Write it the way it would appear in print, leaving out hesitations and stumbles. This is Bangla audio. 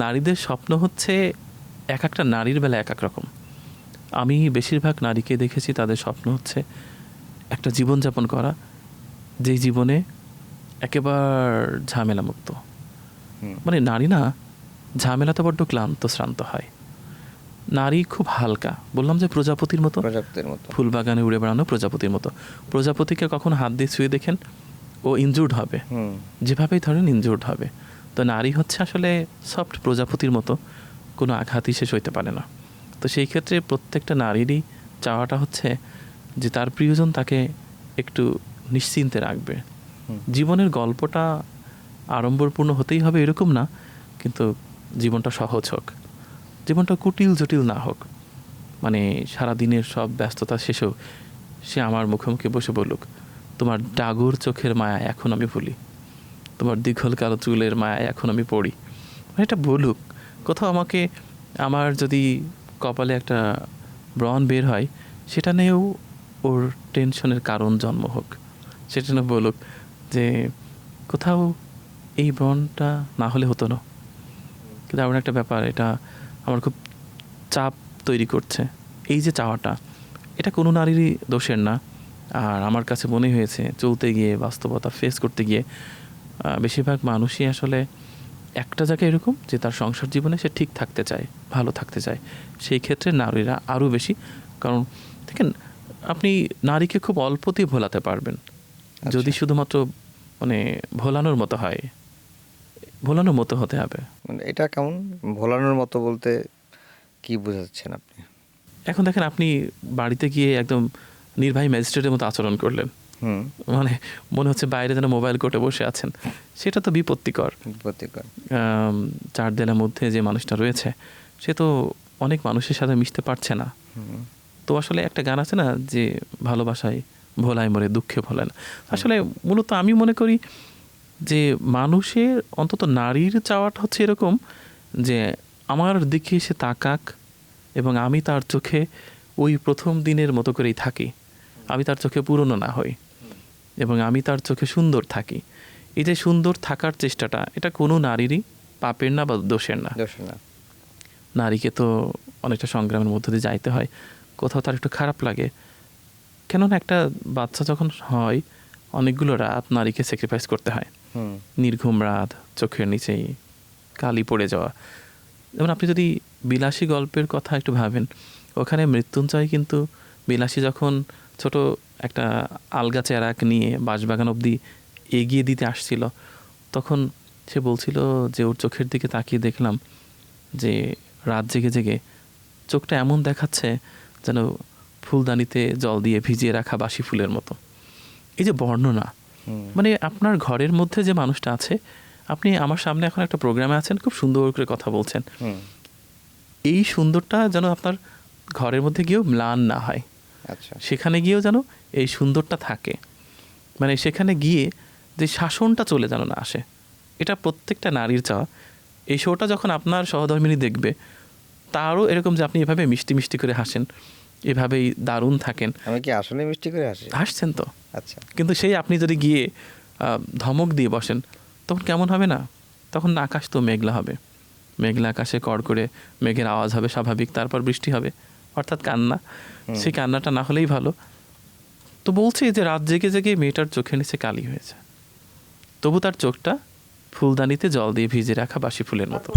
নারীদের স্বপ্ন হচ্ছে এক একটা নারীর বেলা এক এক রকম। আমি বেশিরভাগ নারীকে দেখেছি তাদের স্বপ্ন হচ্ছে একটা জীবনযাপন করা, যেই জীবনে একেবারে ঝামেলামুক্ত। মানে নারী না ঝামেলাতে বড্ড ক্লান্ত শ্রান্ত হয়। নারী খুব হালকা, বললাম যে প্রজাপতির মতো, ফুল বাগানে উড়ে বেড়ানো প্রজাপতির মতো। প্রজাপতিকে কখন হাত দিয়ে ছুঁয়ে দেখেন, ও ইনজুর্ড হবে, যেভাবেই ধরেন ইনজুর্ড হবে। তো নারী হচ্ছে আসলে সফট প্রজাপতির মতো, কোনো আঘাতই শেষ হইতে পারে না। তো সেই ক্ষেত্রে প্রত্যেকটা নারীরই চাওয়াটা হচ্ছে যে তার প্রিয়জন তাকে একটু নিশ্চিন্তে রাখবে। জীবনের গল্পটা আড়ম্বরপূর্ণ হতেই হবে এরকম না, কিন্তু জীবনটা সহজ হোক, জীবনটা কুটিল জটিল না হোক। মানে সারাদিনের সব ব্যস্ততা শেষেও সে আমার মুখোমুখি বসে বলুক, তোমার ডাগর চোখের মায়া এখন আমি ভুলি, তোমার দীঘল কালো চুলের মায়া এখন আমি পড়ি। মানে এটা বলুক কোথাও আমাকে, আমার যদি কপালে একটা ব্রণ বের হয় সেটা নিয়েও ওর টেনশনের কারণ জন্ম হোক। সেটা না বলুক যে কোথাও এই ব্রণটা না হলে হতো না। কিন্তু এমন একটা ব্যাপার, এটা আমার খুব চাপ তৈরি করছে। এই যে চাওয়াটা, এটা কোনো নারীরই দোষের না। আর আমার কাছে মনে হয়েছে চলতে গিয়ে, বাস্তবতা ফেস করতে গিয়ে বেশিরভাগ মানুষই আসলে একটা জায়গায় এরকম যে তার সংসার জীবনে সে ঠিক থাকতে চায়, ভালো থাকতে চায়। সেই ক্ষেত্রে নারীরা আরও বেশি, কারণ দেখেন আপনি নারীকে খুব অল্পতেই ভোলাতে পারবেন যদি শুধুমাত্র মানে ভোলানোর মতো হয়। ভোলানোর মতো হতে হবে। এটা কেমন ভোলানোর মতো বলতে কি বোঝাচ্ছেন আপনি? এখন দেখেন আপনি বাড়িতে গিয়ে একদম নির্বাহী ম্যাজিস্ট্রেটের মতো আচরণ করলেন, মানে মনে হচ্ছে বাইরে যেন মোবাইল কোর্টে বসে আছেন। সেটা তো বিপত্তিকর। চার দেয়ালের মধ্যে যে মানুষটা রয়েছে সে তো অনেক মানুষের সাথে মিশতে পারছে না। তো আসলে একটা গান আছে না যে ভালোবাসায় ভোলায় মরে দুঃখে ভোলায় না। আসলে মূলত আমি মনে করি যে মানুষের, অন্তত নারীর চাওয়াটা হচ্ছে এরকম যে আমার দিকে সে তাকাক এবং আমি তার চোখে ওই প্রথম দিনের মতো করেই থাকি, আমি তার চোখে পুরনো না হই এবং আমি তার চোখে সুন্দর থাকি। এই যে সুন্দর থাকার চেষ্টাটা, এটা কোনো নারীরই পাপের না বা দোষের না। নারীকে তো অনেকটা সংগ্রামের মধ্য দিয়ে যাইতে হয়, কোথাও তার একটু খারাপ লাগে। কেননা একটা বাচ্চা যখন হয় অনেকগুলো রাত নারীকে স্যাক্রিফাইস করতে হয়, নির্ঘুম রাত, চোখের নিচেই কালি পড়ে যাওয়া। যেমন আপনি যদি বিলাসী গল্পের কথা একটু ভাবেন, ওখানে মৃত্যুঞ্জয় কিন্তু বিলাসী যখন ছোট একটা আলগা চেরাক নিয়ে বাঁশবাগান অবধি এগিয়ে দিতে আসছিল, তখন সে বলছিল যে ওর চোখের দিকে তাকিয়ে দেখলাম যে রাত জেগে জেগে চোখটা এমন দেখাচ্ছে যেন ফুলদানিতে জল দিয়ে ভিজিয়ে রাখা বাসি ফুলের মতো। এই যে বর্ণনা, মানে আপনার ঘরের মধ্যে যে মানুষটা আছে, আপনি আমার সামনে এখন একটা প্রোগ্রামে আছেন, খুব সুন্দর করে কথা বলছেন, এই সুন্দরটা যেন আপনার ঘরের মধ্যে গিয়েও ম্লান না হয়। সেখানে গিয়েও যেন এই সুন্দরটা থাকে, মানে সেখানে গিয়ে যে শাসনটা চলে যেন না আসে। এটা প্রত্যেকটা নারীর চাওয়া। এই শোটা যখন আপনার সহধর্মিনী দেখবে, তারও এরকম যে আপনি এভাবে মিষ্টি মিষ্টি করে হাসেন, এভাবেই দারুণ থাকেন। আমি কি আসলে মিষ্টি করে হাসছেন তো? আচ্ছা। কিন্তু সেই আপনি যদি গিয়ে ধমক দিয়ে বসেন, তখন কেমন হবে না? তখন আকাশ তো মেঘলা হবে, মেঘলা আকাশে কড় করে মেঘের আওয়াজ হবে স্বাভাবিক, তারপর বৃষ্টি হবে, অর্থাৎ কান্না। সেই কান্নাটা না হলেই ভালো। তো বলছি যে রাত জেগে জেগে মেয়েটার চোখের নিচে কালি হয়েছে, তবু তার চোখটা ফুলদানিতে জল দিয়ে ভিজে রাখা বাসি ফুলের মতো।